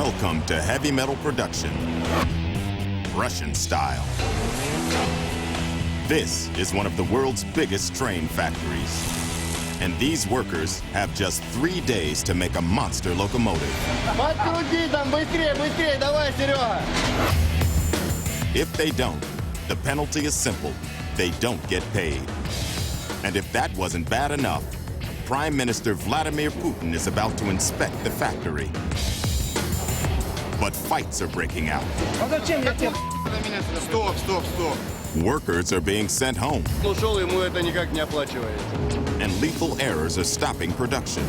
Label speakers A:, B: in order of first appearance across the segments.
A: Welcome to heavy metal production, Russian style. This is one of the world's biggest train factories. And these workers have just 3 days to make a monster locomotive.
B: Подкрути там, быстрее, быстрее, давай, Серега!
A: If they don't, the penalty is simple. They don't get paid. And if that wasn't bad enough, Prime Minister Vladimir Putin is about to inspect the factory. But fights are breaking out.
B: Стоп, стоп, стоп.
A: Workers are being sent home.
B: Ушел, ему это никак не оплачивает.
A: And lethal errors are stopping production.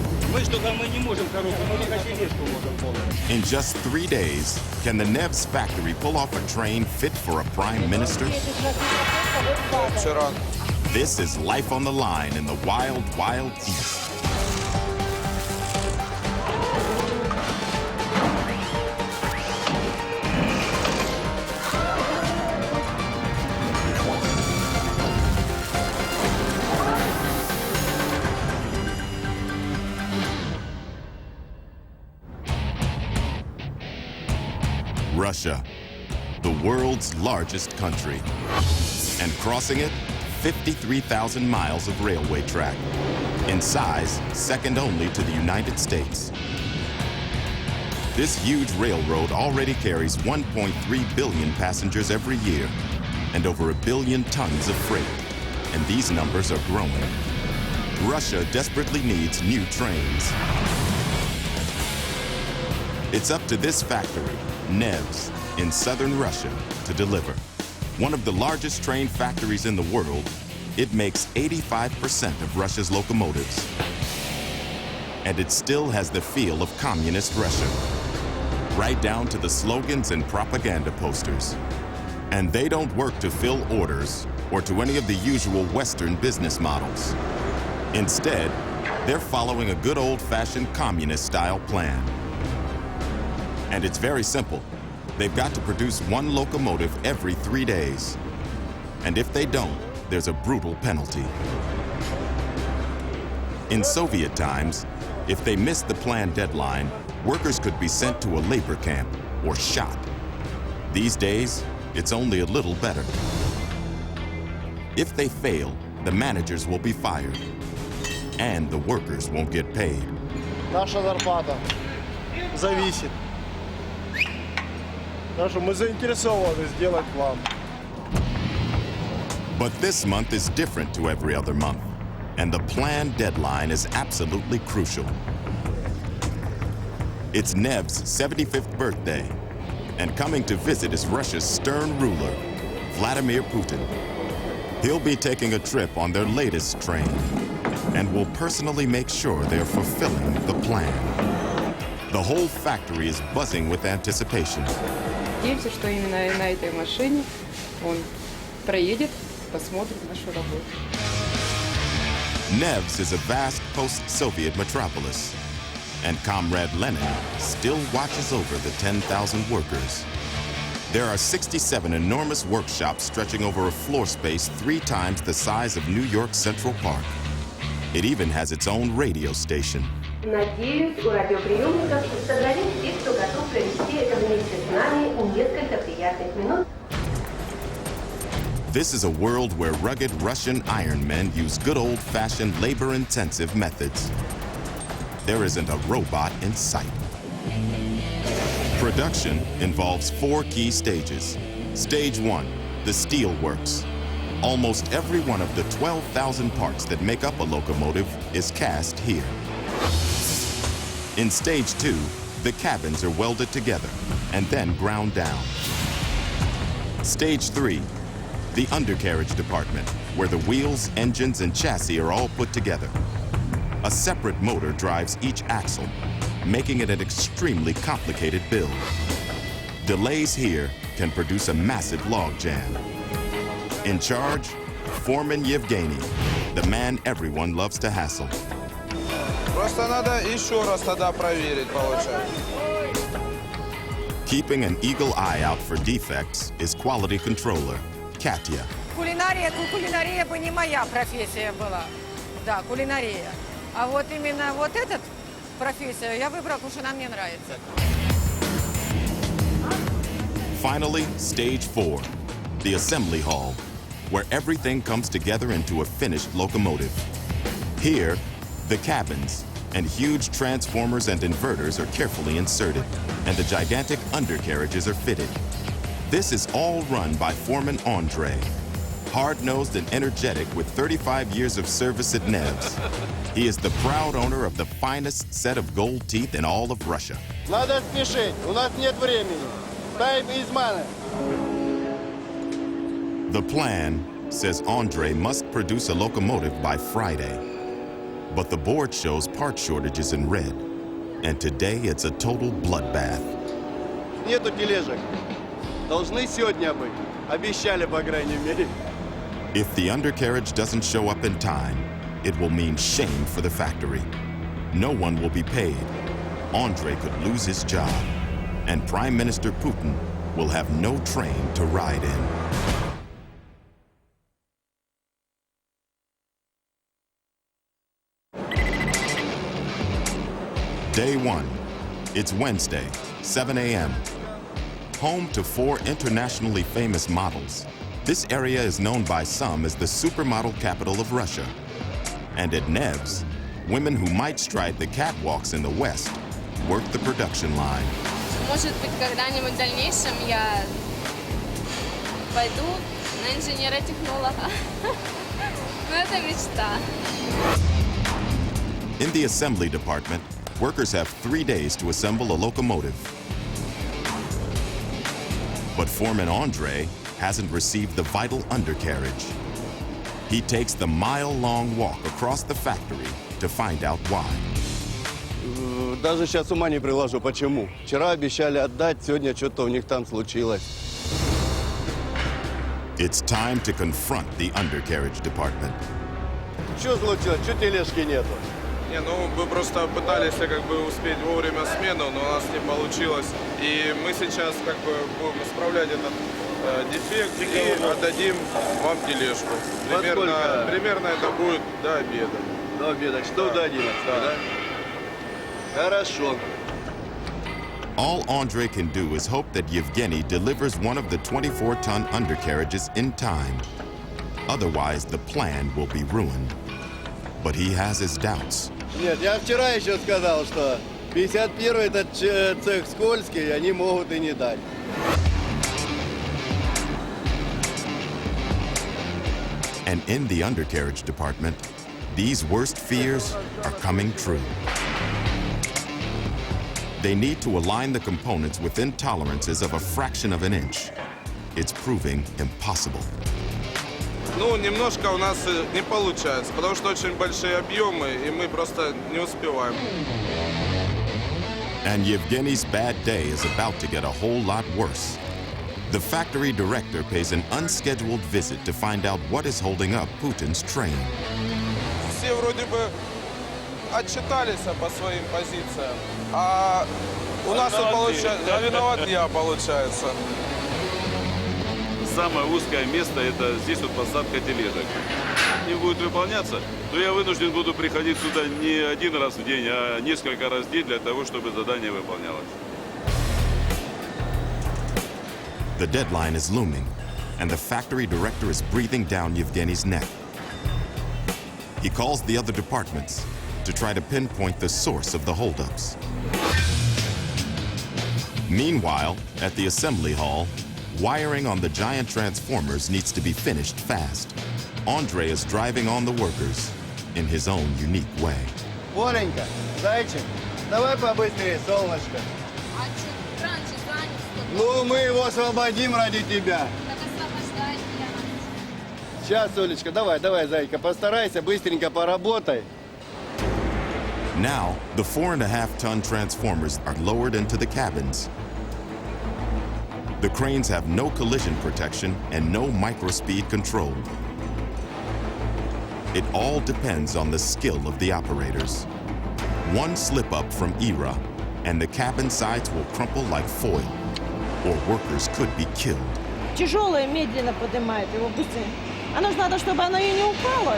A: In just 3 days, can the Nevs factory pull off a train fit for a prime minister? This is life on the line in the wild, wild east. Russia, the world's largest country, and crossing it, 53,000 miles of railway track. In size, second only to the United States. This huge railroad already carries 1.3 billion passengers every year and over 1 billion tons of freight, and these numbers are growing. Russia desperately needs new trains. It's up to this factory, Nevs, in southern Russia, to deliver. One of the largest train factories in the world, it makes 85% of Russia's locomotives. And it still has the feel of communist Russia, right down to the slogans and propaganda posters. And they don't work to fill orders or to any of the usual Western business models. Instead, they're following a good old-fashioned communist-style plan. And it's very simple. They've got to produce one locomotive every 3 days. And if they don't, there's a brutal penalty. In Soviet times, if they missed the planned deadline, workers could be sent to a labor camp or shot. These days, it's only a little better. If they fail, the managers will be fired. And the workers won't get paid.
B: Наша зарплата зависит. Так что мы заинтересованы сделать план.
A: But this month is different to every other month, and the planned deadline is absolutely crucial. It's Nev's 75th birthday, and coming to visit is Russia's stern ruler, Vladimir Putin. He'll be taking a trip on their latest train, and will personally make sure they're fulfilling the plan. The whole factory is buzzing with anticipation.
C: Надеемся, что именно на этой машине он проедет, посмотрит нашу работу.
A: Nevs is a vast post-Soviet metropolis, and Comrade Lenin still watches over the 10,000 workers. There are 67 enormous workshops stretching over a floor space 3 times the size of New York Central Park. It even has its own radio station.
D: Надеюсь, у радиоприемников собрались те, кто готов провести это вместе с нами несколько приятных минут.
A: This is a world where rugged Russian iron men use good old-fashioned labor-intensive methods. There isn't a robot in sight. Production involves 4 key stages. Stage 1, the steel works. Almost every one of the 12,000 parts that make up a locomotive is cast here. In stage 2, the cabins are welded together and then ground down. Stage 3, the undercarriage department, where the wheels, engines, and chassis are all put together. A separate motor drives each axle, making it an extremely complicated build. Delays here can produce a massive logjam. In charge, Foreman Yevgeny, the man everyone loves to hassle.
E: Просто надо еще раз тогда проверить, получается.
A: Keeping an eagle eye out for defects is quality controller, Katya.
F: Кулинария бы не моя профессия была. Да, кулинария. А вот именно вот этот профессию я выбрала, потому что она мне нравится.
A: Finally, stage 4, the assembly hall, where everything comes together into a finished locomotive. Here, the cabins and huge transformers and inverters are carefully inserted, and the gigantic undercarriages are fitted. This is all run by Foreman Andre, hard-nosed and energetic with 35 years of service at Neves. He is the proud owner of the finest set of gold teeth in all of Russia.
B: Надо спешить, у нас нет времени. Time is money.
A: The plan says Andre must produce a locomotive by Friday. But the board shows part shortages in red. And today it's a total bloodbath.
B: Нету тележек. Должны сегодня быть. Обещали, по крайней мере.
A: If the undercarriage doesn't show up in time, it will mean shame for the factory. No one will be paid. Andre could lose his job. And Prime Minister Putin will have no train to ride in. Day 1. It's Wednesday, 7 a.m. Home to 4 internationally famous models, this area is known by some as the supermodel capital of Russia. And at Neves, women who might stride the catwalks in the West work the production line.
G: Может быть, когда-нибудь в дальнейшем я пойду на инженера-технолога. Но это мечта.
A: In the assembly department, workers have 3 days to assemble a locomotive. But Foreman Andre hasn't received the vital undercarriage. He takes the mile-long walk across the factory to find out why.
B: Даже сейчас ума не приложу, почему. Вчера обещали отдать, сегодня что-то у них там случилось.
A: It's time to confront the undercarriage department.
B: Что случилось? Что тележки нету?
E: Не, ну мы просто пытались как бы успеть вовремя смену, но у нас не получилось. И мы сейчас как бы будем исправлять этот дефект и отдадим вам тележку. Примерно это будет до обеда.
B: До обеда, часов до 11, да? Хорошо.
A: All Andre can do is hope that Yevgeny delivers one of the 24-ton undercarriages in time. Otherwise, the plan will be ruined. But he has his doubts.
B: Нет, я вчера еще сказал, что 51-й этот цех скользкий, они могут и не дать.
A: And in the undercarriage department, these worst fears are coming true. They need to align the components within tolerances of a fraction of an inch. It's proving impossible.
E: Ну, немножко у нас не получается, потому что очень большие объемы, и мы просто не успеваем.
A: And Yevgeny's bad day is about to get a whole lot worse. The factory director pays an unscheduled visit to find out what is holding up Putin's train.
E: Все вроде бы отчитались по своим позициям, а у нас тут получается, а виноват я, получается.
H: Самое узкое место – это здесь вот посадка тележек. Не будет выполняться, то я вынужден буду приходить сюда не один раз в день, а несколько раз в день для того, чтобы задание выполнялось.
A: The deadline is looming, and the factory director is breathing down Yevgeny's neck. He calls the other departments to try to pinpoint the source of the holdups. Meanwhile, at the assembly hall, wiring on the giant transformers needs to be finished fast. Andre is driving on the workers in his own unique way.
B: Оленька, зайчик, давай побыстрее, солнышко.
G: А что, раньше занят?
B: Ну, мы его освободим ради тебя.
G: Так освобождать я.
B: Сейчас, Олечка, давай, зайка, постарайся, быстренько поработай.
A: Now, the 4.5-ton transformers are lowered into the cabins. The cranes have no collision protection and no microspeed control. It all depends on the skill of the operators. One slip-up from ERA, and the cabin sides will crumple like foil, or workers could be killed.
I: Тяжелое медленно поднимает его быстрее. Оно же надо, чтобы оно и не упало.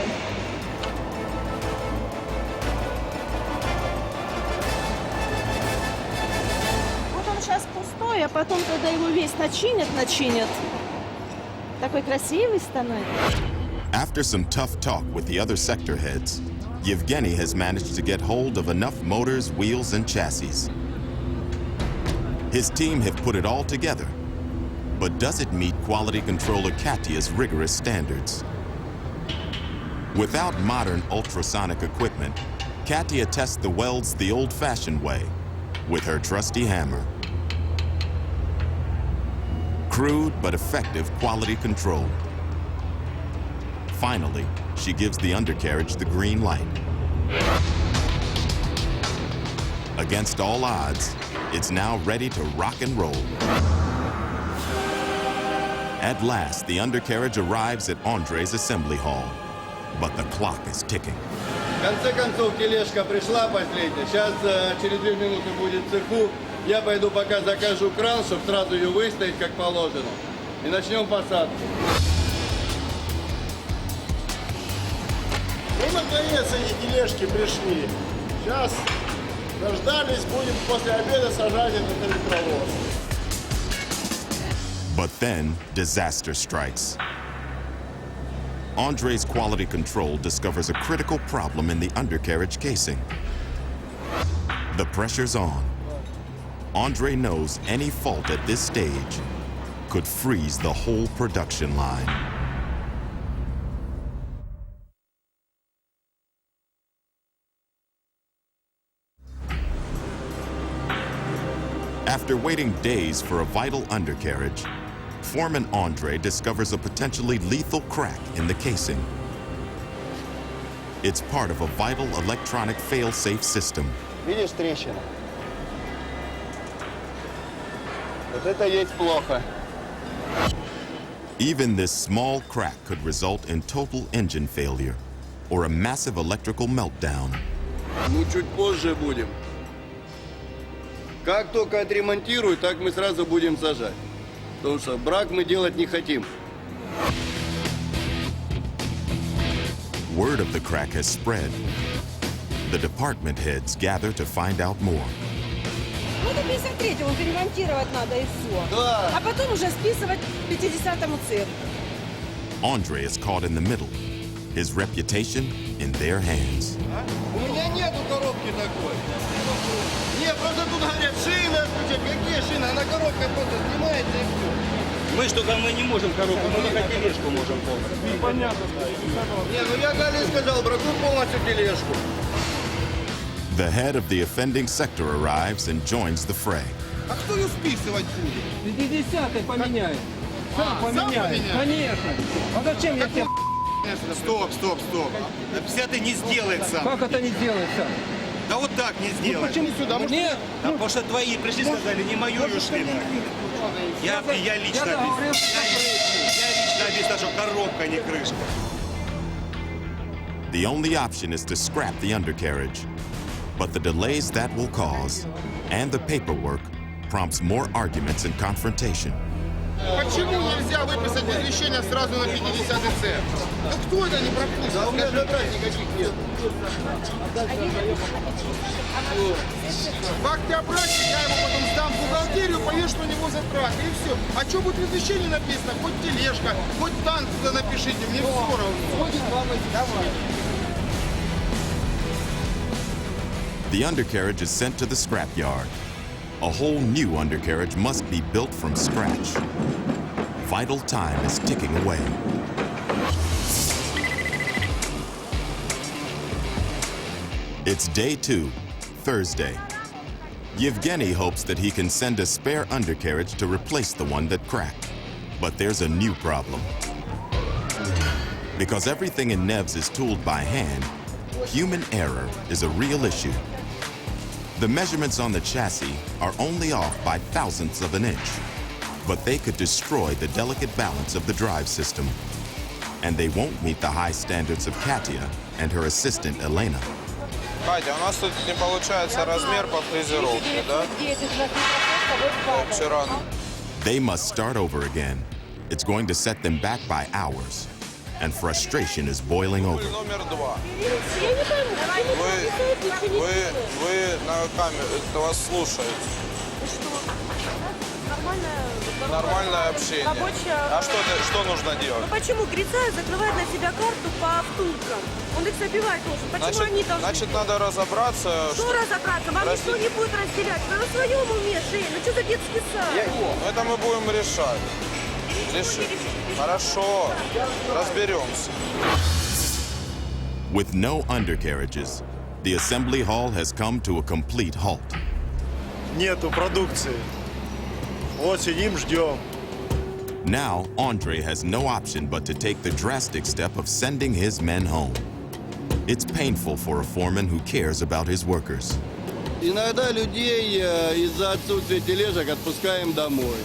I: сейчас пустой, а потом, когда его весь начинят. Такой красивый становится.
A: After some tough talk with the other sector heads, Yevgeny has managed to get hold of enough motors, wheels, and chassis. His team have put it all together, but does it meet quality controller Katya's rigorous standards? Without modern ultrasonic equipment, Katya tests the welds the old-fashioned way, with her trusty hammer. Crude but effective quality control. Finally, she gives the undercarriage the green light. Against all odds, it's now ready to rock and roll. At last, the undercarriage arrives at Andre's assembly hall, but the clock is ticking.
B: В конце концов, тележка пришла последняя. Сейчас через 2 минуты будет в цеху. Я пойду пока закажу кран, чтобы сразу ее выставить как положено. И начнем посадку.
J: Ну, наконец, эти тележки пришли. Сейчас дождались, будем после обеда сажать этот электровоз.
A: But then, disaster strikes. Andre's quality control discovers a critical problem in the undercarriage casing. The pressure's on. Andre knows any fault at this stage could freeze the whole production line. After waiting days for a vital undercarriage, Foreman Andre discovers a potentially lethal crack in the casing. It's part of a vital electronic fail-safe system.
B: Видишь трещину? Вот это есть плохо.
A: Even this small crack could result in total engine failure or a massive electrical meltdown.
B: Ну, чуть позже будем. Как только отремонтируют, так мы сразу будем сажать. Потому что брак мы делать не хотим.
A: Word of the crack has spread. The department heads gather to find out more.
I: Ну, до 53-го перемонтировать надо и все.
B: Да.
I: А потом уже списывать 50-му цеху.
A: Andre is caught in the middle, his reputation in their hands.
B: У меня нету коробки такой. Нет, просто тут говорят, шины отключать. Какие шины? Она коробка просто снимается и все.
K: Мы не можем коробку, мы только тележку можем полностью.
B: Понятно. Не, ну я Гале сказал, браку полностью тележку.
A: The head of the offending sector arrives and joins the fray.
K: А кто ее списывать будет?
J: 50-й поменяй. Сам поменяй. Конечно. А зачем я тебе...
K: Стоп. 50-й не сделает сам.
J: Как это не делается?
K: Да вот так не сделает.
J: Почему сюда? Нет.
K: Да потому что твои пришли, сказали, не мою ушли. Я лично объяснил, что коробка, не крышка.
A: The only option is to scrap the undercarriage. But the delays that will cause and the paperwork prompts more arguments and confrontation.
K: Почему нельзя выписать извещение сразу на 50-й цех? Ну кто это не пропустит?
B: Да у меня затрат никаких нет.
K: В акте о браке я ему потом сдам в бухгалтерию, повешу на него затраты и все. А что будет в извещении написано? Хоть тележка, хоть танк туда напишите, мне все равно.
A: The undercarriage is sent to the scrapyard. A whole new undercarriage must be built from scratch. Vital time is ticking away. It's day 2, Thursday. Yevgeny hopes that he can send a spare undercarriage to replace the one that cracked. But there's a new problem. Because everything in Nevs is tooled by hand, human error is a real issue. The measurements on the chassis are only off by thousandths of an inch, but they could destroy the delicate balance of the drive system. And they won't meet the high standards of Katya and her assistant Elena.
E: Катя, у нас тут не получается размер по фрезеровке, да? Вчера.
A: They must start over again. It's going to set them back by hours, and frustration is boiling over.
E: Номер 2. Вы на камеру, это вас слушают. нормальное общение. А что нужно делать?
I: Почему Грицаев закрывает на себя карту по втулкам? Он их забивать должен. Почему они должны?
E: Значит, надо разобраться.
I: Что разобраться? Вам никто не будет разделять. Вы в своем уме, Жень. Ну что за детский сад?
E: Это мы будем решать. Хорошо, разберемся.
A: With no undercarriages, the assembly hall has come to a complete halt.
J: Нету продукции. Вот сидим, ждем.
A: Now, Andre has no option but to take the drastic step of sending his men home. It's painful for a foreman who cares about his workers.
B: Иногда людей из-за отсутствия тележек отпускаем домой.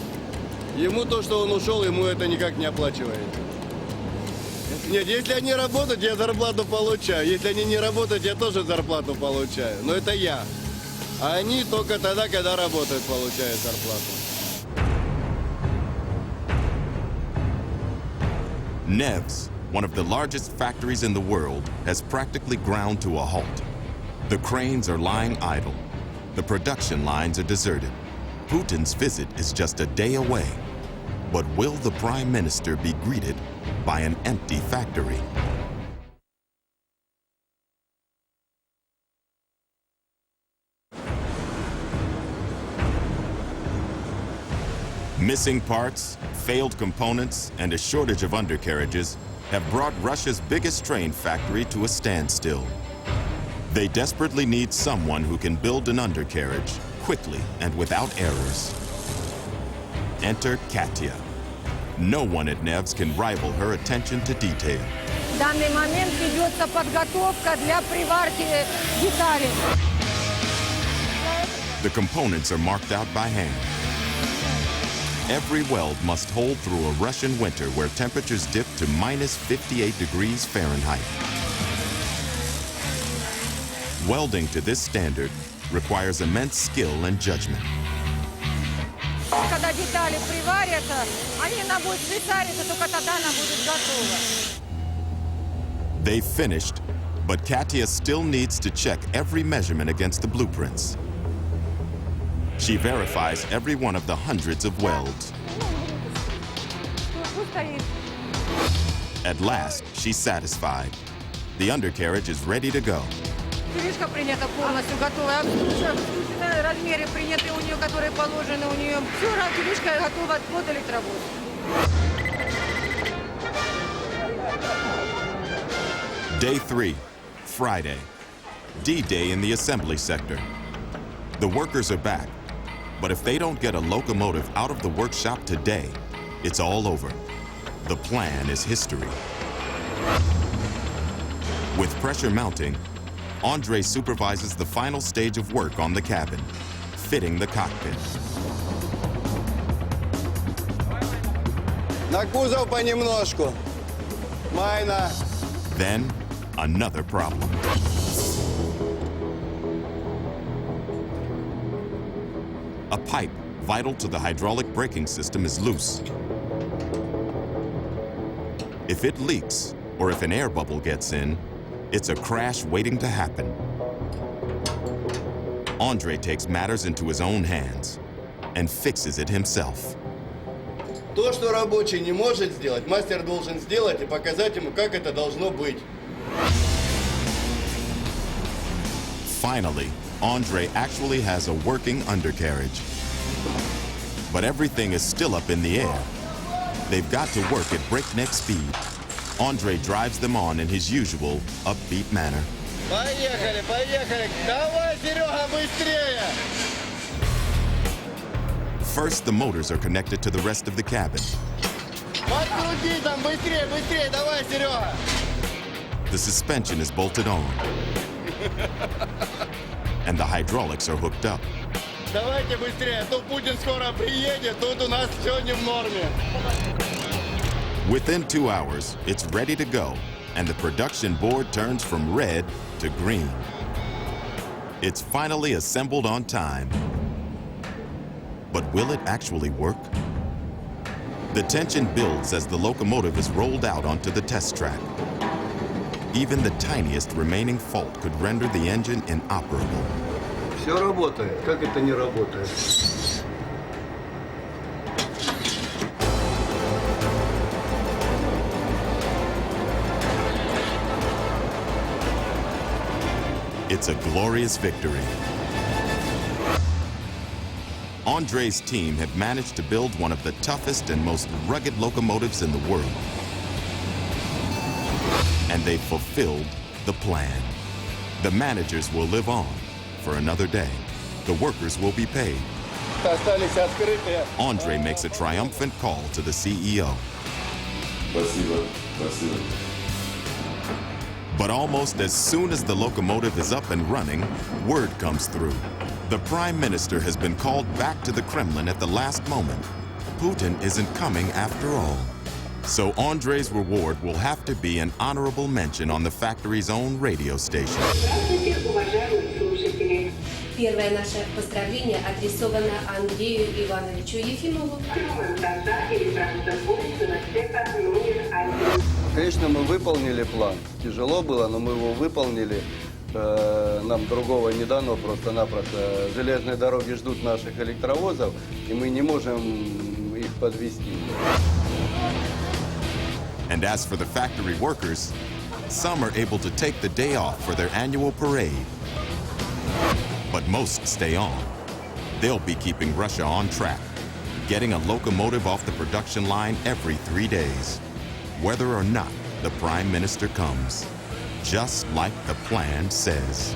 B: Ему то, что он ушел, ему это никак не оплачивает. Нет, если они работают, я зарплату получаю. Если они не работают, я тоже зарплату получаю. Но это я. А они только тогда, когда работают, получают зарплату.
A: Neves, one of the largest factories in the world, has practically ground to a halt. The cranes are lying idle. The production lines are deserted. Putin's visit is just a day away. But will the Prime Minister be greeted by an empty factory? Missing parts, failed components, and a shortage of undercarriages have brought Russia's biggest train factory to a standstill. They desperately need someone who can build an undercarriage quickly and without errors. Enter Katya. No one at Neves can rival her attention to detail.
F: В данный момент ведется подготовка для приварки деталей.
A: The components are marked out by hand. Every weld must hold through a Russian winter where temperatures dip to minus 58 degrees Fahrenheit. Welding to this standard requires immense skill and judgment.
F: Когда детали приварятся, они нам будут прицариться, только тогда она будет готова.
A: They've finished, but Katya still needs to check every measurement against the blueprints. She verifies every one of the hundreds of welds. At last, she's satisfied. The undercarriage is ready to go.
F: Тележка принята полностью готовая. Обслужена, размеры приняты у нее, которые положены у нее. Все, тележка готова от электровоза.
A: Day 3, Friday. D-Day in the assembly sector. The workers are back, but if they don't get a locomotive out of the workshop today, it's all over. The plan is history. With pressure mounting, Andre supervises the final stage of work on the cabin, fitting the cockpit.
B: На кузов понемножку. Майна.
A: Then, another problem. A pipe vital to the hydraulic braking system is loose. If it leaks, or if an air bubble gets in, it's a crash waiting to happen. Andre takes matters into his own hands and fixes it himself.
B: То, что рабочий не может сделать, мастер должен сделать и показать ему, как это должно быть.
A: Finally, Andre actually has a working undercarriage. But everything is still up in the air. They've got to work at breakneck speed. Andre drives them on in his usual upbeat manner.
B: Поехали, поехали! Давай, Серега, быстрее!
A: First, the motors are connected to the rest of the cabin.
B: Подкрути там, быстрее, быстрее! Давай, Серега!
A: The suspension is bolted on. And the hydraulics are hooked up.
B: Давайте быстрее, а то Путин скоро приедет, тут у нас все не в норме.
A: Within 2 hours, it's ready to go, and the production board turns from red to green. It's finally assembled on time. But will it actually work? The tension builds as the locomotive is rolled out onto the test track. Even the tiniest remaining fault could render the engine inoperable.
B: Все работает. Как это не работает?
A: It's a glorious victory. Andre's team have managed to build one of the toughest and most rugged locomotives in the world. And they've fulfilled the plan. The managers will live on for another day. The workers will be paid. Andre makes a triumphant call to the CEO. But almost as soon as the locomotive is up and running, word comes through. The Prime Minister has been called back to the Kremlin at the last moment. Putin isn't coming after all. So Andre's reward will have to be an honorable mention on the factory's own radio station.
D: Первое наше поздравление адресовано Андрею Ивановичу Ефимову.
B: Конечно, мы выполнили план. Тяжело было, но мы его выполнили. Нам другого не дано просто-напросто. Железные дороги ждут наших электровозов, и мы не можем их подвести.
A: And as for the factory workers, some are able to take the day off for their annual parade. But most stay on. They'll be keeping Russia on track, getting a locomotive off the production line every 3 days, whether or not the Prime Minister comes, just like the plan says.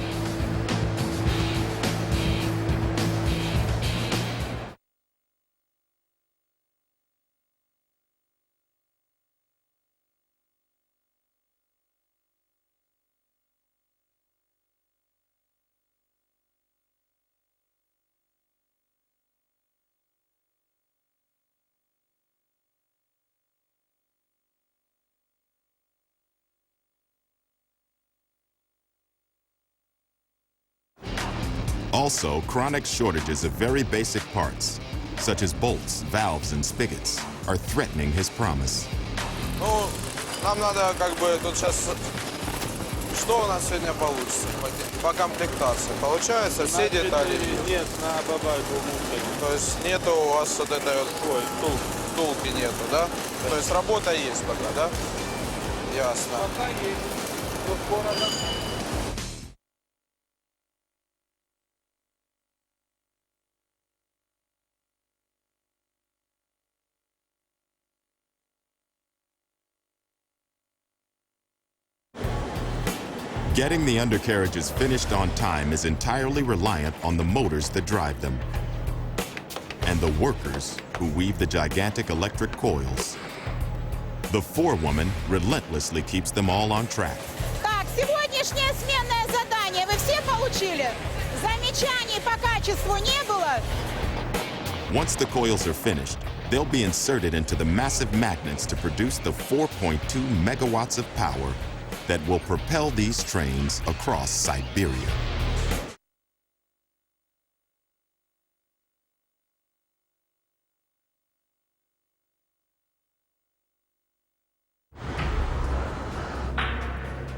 A: Also, chronic shortages of very basic parts, such as bolts, valves, and spigots, are threatening his promise.
E: Ну, нам надо тут сейчас... Что у нас сегодня получится по комплектации? Получается все детали?
H: Нет, на бабайку.
E: То есть нету у вас вот этой вот втулки нету, да? То есть работа есть пока, да? Ясно.
H: Пока есть.
A: Getting the undercarriages finished on time is entirely reliant on the motors that drive them and the workers who weave the gigantic electric coils. The forewoman relentlessly keeps them all on track.
I: Так, сегодняшнее сменное задание вы все получили? Замечаний по качеству не было?
A: Once the coils are finished, they'll be inserted into the massive magnets to produce the 4.2 megawatts of power that will propel these trains across Siberia.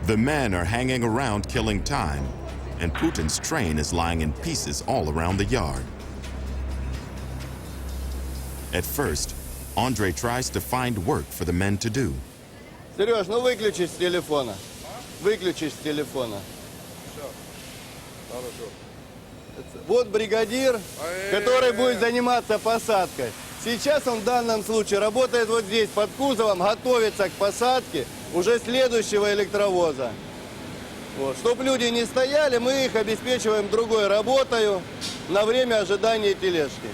A: The men are hanging around killing time, and Putin's train is lying in pieces all around the yard. At first, Andre tries to find work for the men to do.
B: Сереж, ну выключи с телефона. Выключи с телефона.
E: Все. Хорошо.
B: Вот бригадир, который будет заниматься посадкой. Сейчас он в данном случае работает вот здесь, под кузовом, готовится к посадке уже следующего электровоза. Вот. Чтобы люди не стояли, мы их обеспечиваем другой работой на время ожидания тележки.